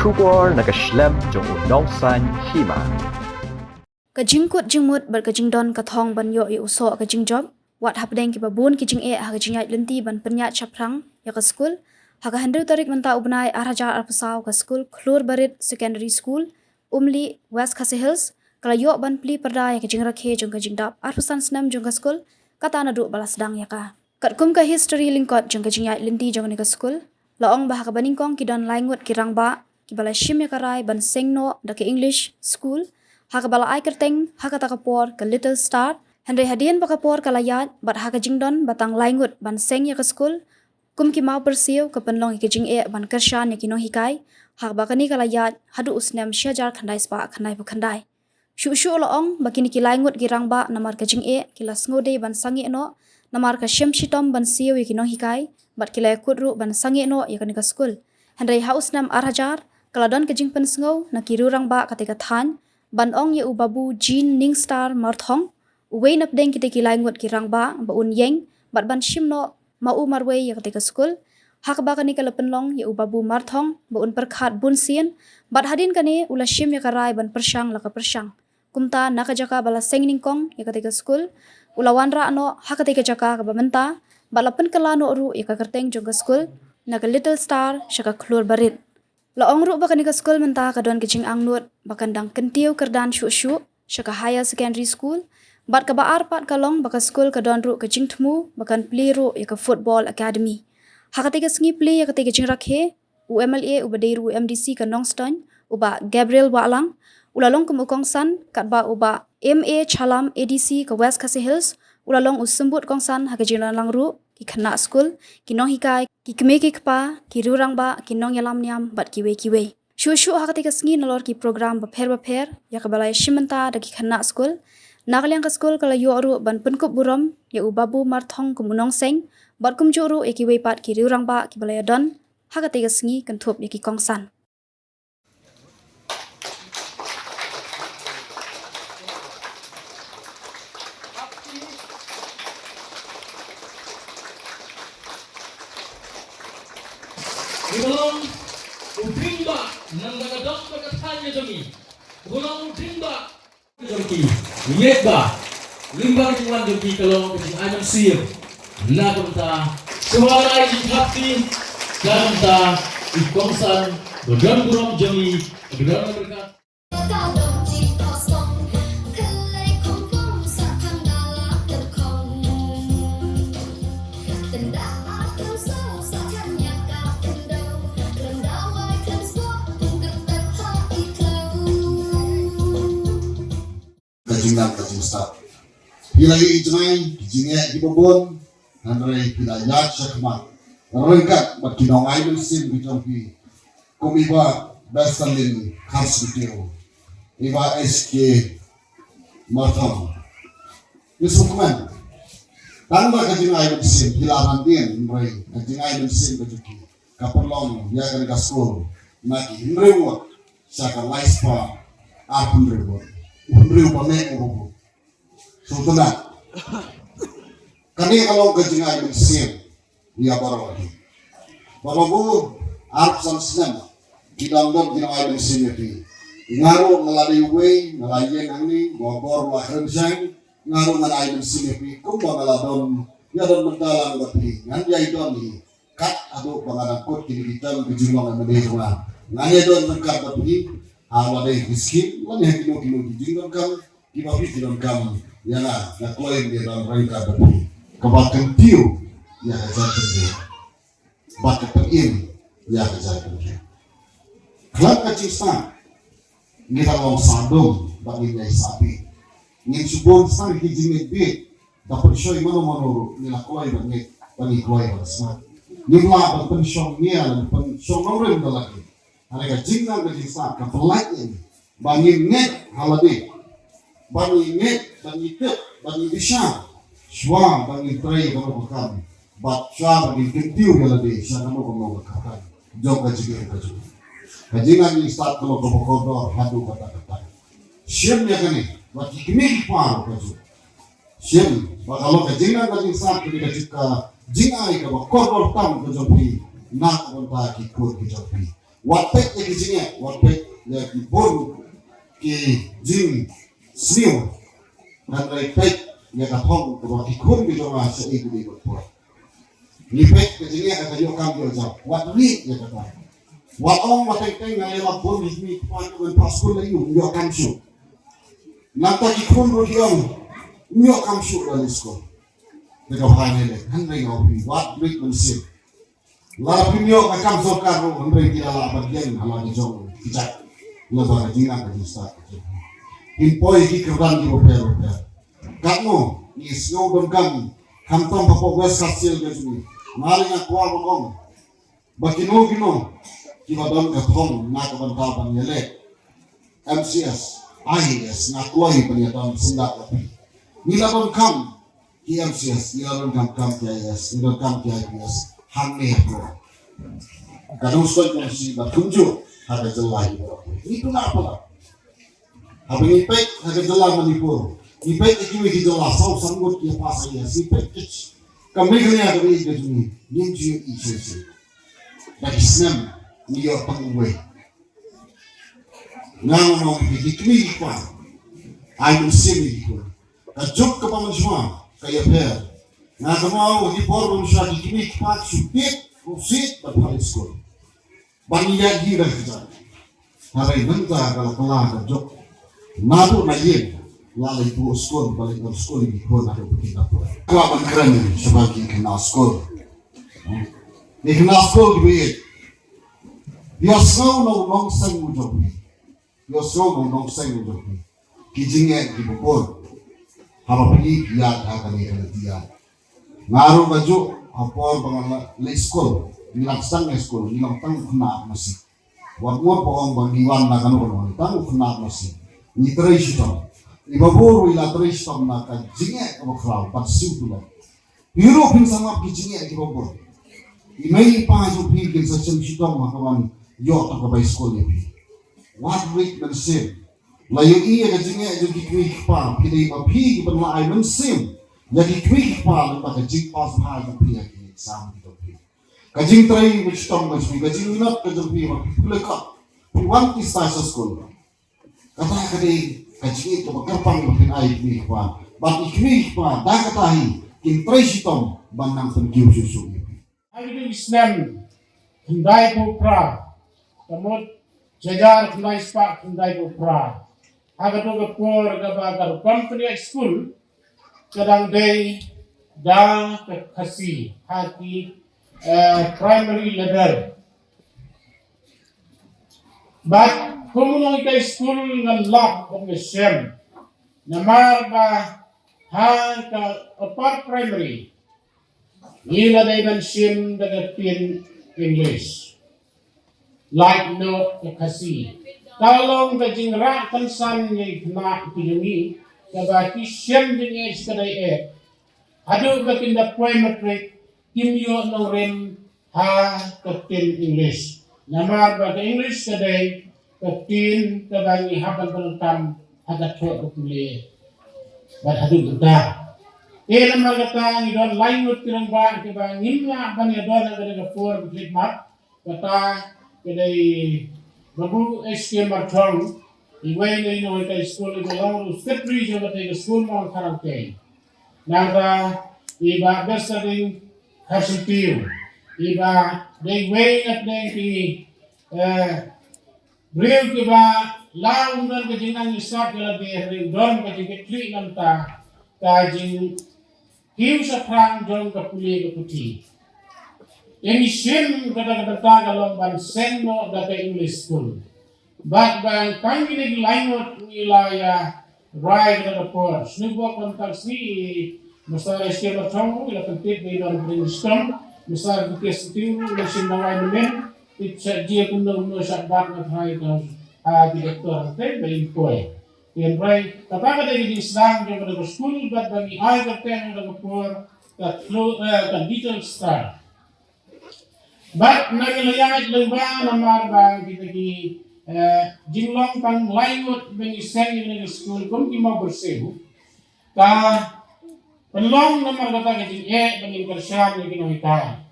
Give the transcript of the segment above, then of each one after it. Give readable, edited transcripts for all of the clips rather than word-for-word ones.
Shubor nakaslem jong unongsan hima. Kajing kut jingmut ber kajing don kathong ban yo i uso kajing job wat hapdeng ki babun kijing ha kajing ai lenti ban penyat chaprang ya ka school ha ka handru tarik menta ubnai araja arpasaw ka school klur barit secondary school umli west khasi hills kala yo ban pli perda ya kajing rakhe jong kajing dap arpasan snam jong ka school kata na du balas dang ya ka katkum ka history lingkot jong kajing ai lenti jong ni ka school laong bah ka baningkong ki don laingut ki rangba ki bala shim ya karai ban sengno da ke english school haka bala ai kerteng haka takapor ke little star Henry hadian bakapor kalayat bat haka jingdon batang laingut ban seng ya ke school kum ki mau persiu ke penlong ke jing ban kershan ya kino hikai hak bakani kalayat hadu usnem syajar khandai spa khandai bu khandai shu loong bakini ki laingut girang ba namar ke jing kilas ngode ban sangi no namar ka shim shitom ban siu ya kino hikai bat kilai kudru ban sangi no ya ke school Henry hausnam arhajar kaladon ke jing pensngau na kirurang ba katika than ban ong ye ubabu Jean Ningstar Marthong uwei nap deng kita kilai ngut kirang ba un yeng bat ban shimno mau marwei ya ketika school hak ba kani kala penlong ye ubabu Marthong un perkhat bun sien bat hadin kani ula shim ya karai ban persang laka persang kumta naka jaka bala seng ningkong ya ketika school ula wanra no hak ketika jaka ka bamenta bala pen kala no ru ya ka kerteng jong school naga little star shaka klur barit laong ru bakan ka school menta ka don kicing angnut bakan dang kentiu kerdan shu shaka higher secondary school bat ka baar pat kalong baka school ka don ru kicing tmu bakan pli ru ya ka football academy hakati ka sngi pli ya kati kicing rakhe UMLA ubadeiru MDC ka Nongston uba Gabriel Walang ulalong kumukong san kat ba uba MA Chalam ADC ka West Khasi Hills ulalong usembut kongsan hakajin lang ru ki khana school kinong hikai ki kme ki kpa ki rurang ba kinong yalam niam bat kiwe shu hakati ka sngi nalor ki program ba pher ya ka balai shimenta da ki khana school nagalyang ka school kala yo ru ban penkup buram ya ubabu Marthong kumunong seng bat kum juru ya ki we pat ki rurang ba ki balai don hakati ka sngi kentup ya ki kongsan Gulong utimba nang nagadok pagkatanya jogi. Gulong utimba jogi. Yeba limbang cuman jogi kalau kecil ayam sir. Na kumta suara ini hati dan ta ikongsan bedan burung jogi bedan berkat. Kajing start. Bila ijnai kijingnya di babon, handrai bila yat syakmat. Rengkat bagi nong idol sim bijompi. Kumiba bestalin khas video. Iba SK Marthong. Yusukman. Tanpa kajing idol sim bila rantin handrai kajing idol sim bijoki. Kaperlong ya kan kaskul. Naki handrai syaka laispa apun reward. Undri upame ubu. Sultan. Kani kalau kejingai mesin dia baru lagi. Baru bu arsan senam. Didangdang kejingai mesin itu. Ngaruh ngelari way ngelayan angni bobor wahan sang ngaruh ngelari mesin itu. Kumba ngeladon ya don mendalang tapi ngan dia itu ni kat aduk bangaran kot kini kita kejingai mendewa. Nganya don mengkat tapi awalnya miskin, mana yang kino dijingkan kamu, kibabi tidak kamu, ya lah, nak lain dia dalam rangka tapi kebakan tiu, ya kejakan dia, bakat pengin, ya kejakan dia. Kelak kecil sang, kita mau sandung, bagi nyai sapi, ingin subon sang kijingin bit, dapat show mana nila kuai bagi kuai bersama, nila berpensiun nian, pensiun orang lagi. Mereka jingga ke desa ke pelaknya bangi net halade bangi net bangi tek bangi bisa shwa bangi tray kamu bukan bat shwa bangi kentiu halade shwa kamu bukan jauh kaji kajingan ni start kalau kamu hadu kata siem ya kani bagi kini par kaji siem kalau kajingan kaji start kini kaji ka jingai kamu korban tam kaji nak kontak ikut kaji Watek yang di sini, watek yang di pun ki jing siu dan repek yang katong ketua ikun di rumah seiku di pun. Repek ke sini akan jauh kami jauh. Wat ri yang kata. Wat ong watek teng ngalewat pun di sini kuat dengan paskul lagi jauh kamsu. Nanta ikun rohiong jauh kamsu dari sekolah. Mereka hanya henry ngopi wat ri mensip. Lalu pinyo kakam sokar ro henry tidak lah bagian halah di jauh tidak. Lebar jina ka jista. Impoi ki kerdan di hotel. Kamu ni snow don kam kantom papo west kasil ke sini. Mari nga kuwa bong. Bakino gino ki badon ka thong na ka banta ban yele. MCS IS na kloi panyatan sendak lapi. Nila don kam ki MCS, nila don kam ki IS, nila don kam ki IS. Hanne ko. Kadang suat yang si batunjuk ada jelai. Itu nak apa lah? Apa ni pek ada jelai Manipur. Ni pek itu di jelai. Sau sanggut dia pasai ya. Si pek kecil. Kami kini ada di sini. Ni juga isu. Dari senam ni orang pengwe. Nang di kini kuat. Ayu sini kuat. Kajuk ke pamanjua kayak per. Nah kamu di forum sudah di kini kuat supit, rusit berpaling sekolah. Banyak gira kita. Hari mentah kalau kelar kajuk. Nadu naik. Lalu itu sekolah balik ke sekolah di kota ada begitu. Kau akan keren sebagai kenal sekolah. Di kenal sekolah duit. Dia selalu nong sang ujung. Dia selalu nong sang ujung. Kijingnya di bukor. Apa pergi dia akan dia. Ngaruh baju apa pengen le sekolah. Nilang sang sekolah. Nilang tang kena masih. Wagwa pohon bangiwan na kanu tang kena masih. Ni tradisional. Ibaburu ila tradisional na kijingnya kamu kerau pat siu tu lah. Biro pun sama kijingnya di bukor. Imei panjang pikir secem sidang makawan yo tak kebaik sekolah ni. What week mensim. Layu iya kejingnya jadi kuih pa. Kita iba pi berlai mensim. Jadi kuih pa lepas kejing pas pagi pia kini sam kita pi. Kejing trai mencidam mensim. Kejing minat kejing pi lekat. Puan kisah sekolah. Kata kadai kejing itu berkerpang makin air kuih pa. Bat kuih pa dah katahi. Kin trai sidang banang penkiu susu. Hari Islam Hyundai Pupra, kemudian jajar Hyundai Spark Hyundai Pupra. Agar tu kepor kebagar company school kadang day dah kasih hati primary level. But komunitas school ngalap pengesem, namar ba hal ke upper primary. Nila day mensim degatin English. Like no kasih. Kalau kajing rak kansan yang kena kini, kabaki siam jenis kedai Adu bakinda primary kimyo nongren ha ketin English. Namar bagi English kedai ketin kebangi haban penentam hadat tua kepulih. Bad adu genta. Namar kata ngidon lain utirang ba kebang ngimnya ban ngidon ang kedai kepur berkhidmat kata kedai Babu SK Martong, iway na ino ita school ito lang step region na tayo school mga karangkay. Nada iba besta rin kasuntiyo. Iba day way at day ti real kiba laong dan kajing nang isap kala di rin doon kajing kitli ng ta kajing hiu sa prang doon kapuli kaputi. Yang isim kata-kata kalau bansen no data English school. But bang panggilig lainot wilayah right na po. Snubo kontak si Mr. Eskimo Tongo ila kantit ni Don Princeton. Mr. Bukestiw na sinaway namin. Itsa dia kuno sa bak na tayo ka direktor natin bayin ko Yan right. Kapag ada di Islam yung kada school but bang ay kapten ng po ka detail star. But naglayat lang ba namar ba kita di jinglong pang lainot benisen yung school kung di maberseho ka penlong namar kata kajing bangin kersyam yung kinuhikay.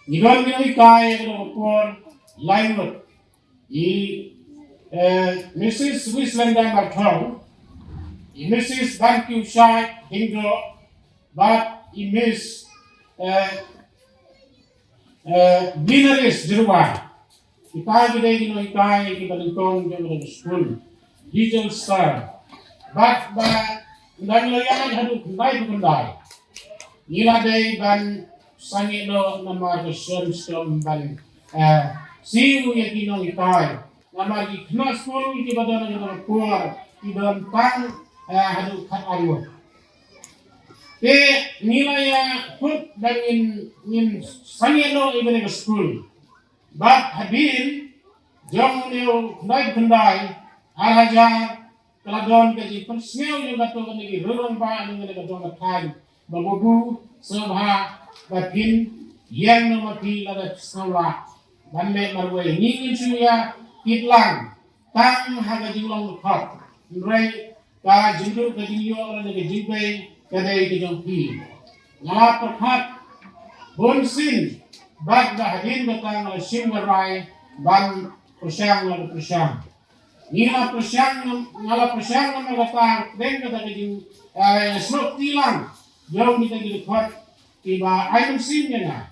Gidon kinuhikay yung kapor Linewood, Mrs. Wislander Bartol, Mrs. Van Q. Shai, Hingo, but Miss Binaris Jirwa. Kita kita gino ikai kita lintong jang school, digital star, but dan layan hadu kundai. Nila day ban sangilo nama kesem stom ban siu ya gino ikai. Nama di kena school kita badan kita kuar kita tang hadu kat aru. Nila ya put dan in sangilo ibn school. But hadin jom neo kundai araja keladon kaji persneo yo gato ngi rurong ba ngi gato matai babubu sobha batin yang no mati lada sawa bande marwe ngin suya kitlang tang haga jinglong khot rei ka jindu kaji yo ngi jingbe kadai ke jongpi ngala perkhat bonsin bag da hadin batang sim garai ban pusyang lalu pusyang ngala pusyang na batang den ka daging snok tilang jom kita gilukhat tiba ayam sim na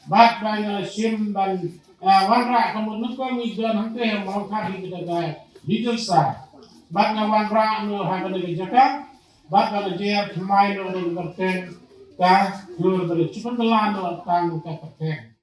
bag ba sim ban wanra kamun ko mi don hante yang mau kali kita ga digital sa bag na wanra no ha ga jaka bag na jer thmai no berten ka lur ber cipan lan no tang ka paten